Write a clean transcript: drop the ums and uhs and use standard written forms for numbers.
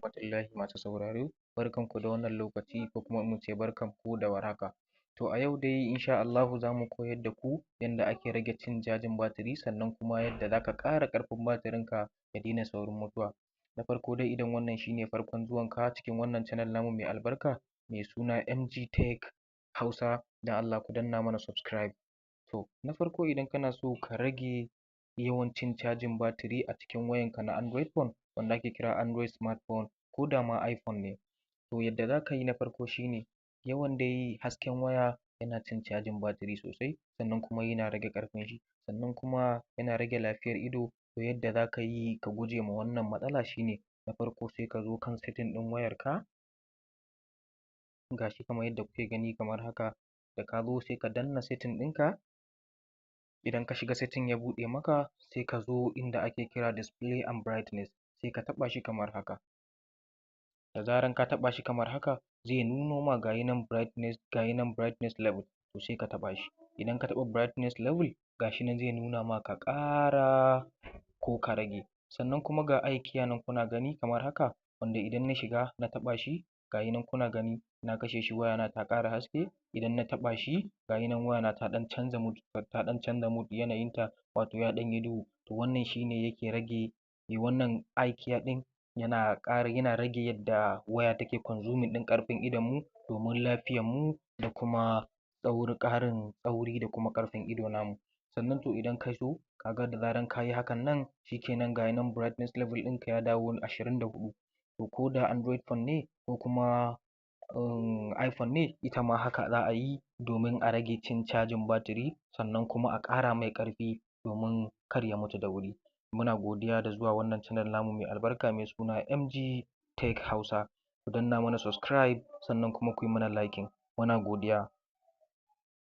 rahmatullahi masu sauraro, barkanku da wannan lokaci ko kuma mu ce barkanku da warhaka. To a yau dai insha Allahu za mu koyar da ku yanda ake rage cin cajin batiri sannan kuma yadda za ka ƙara ƙarfin batirinka ya daina saurin mutuwa. Da farko dai idan wannan shi ne farkon zuwanka cikin wannan channel namu mai albarka mai suna MG Tech Hausa, don Allah ku danna mana subscribe. To na farko idan kana so ka rage yawan cin cajin batiri a cikin wayanka na Android phone wanda ake kira Android smartphone ko da ma iPhone ne, to yadda za ka yi na farko shi ne yawan dai hasken waya yana cin cajin batiri sosai sannan kuma yana rage ƙarfin shi, sannan kuma yana rage lafiyar ido. To yadda za ka yi ka guje ma wannan matsala shi ne na farko sai ka zo kan setting ɗin wayarka, ga shi kamar yadda kuke gani kamar haka, da ka zo sai ka danna setting ɗinka, idan ka shiga setting ya buɗe maka sai ka zo inda ake kira display and brightness sai ka taɓa shi kamar haka. Da zaran ka taɓa shi kamar haka zai nuno ma ga yi nan brightness level, to sai ka taɓa shi. Idan ka taɓa brightness level ga shi nan zai nuna ma ka ƙara ko ka rage. Sannan kuma ga aikiya nan kuna gani kamar haka, wanda idan na shiga na taɓa shi ga yi nan kuna gani na kashe shi wayana ta ƙara haske, idan na taɓa shi ga yi nan wayana ta ɗan canza mood yanayinta, wato ya ɗan yi duhu. To wannan shi ne yake rage, wannan aikiya ɗin yana rage yadda waya take consuming ɗin ƙarfin idonmu domin lafiyarmu da kuma ƙarin tsauri da kuma ƙarfin ido namu. Sannan to idan ka zo ka ga da zaran ka yi hakan nan shi kenan ga yi nan brightness level ɗinka ya dawo 24. To ko da Android phone ne ko kuma iPhone ne ita ma haka za a yi domin a rage cin cajin batiri sannan kuma a ƙara mai ƙarfi domin kar ya mutu da wuri. Muna godiya da zuwa wannan channel namu mai albarka mai suna MG Tech Hausa. Ku danna mana subscribe sannan kuma ku yi mana liking. Muna godiya.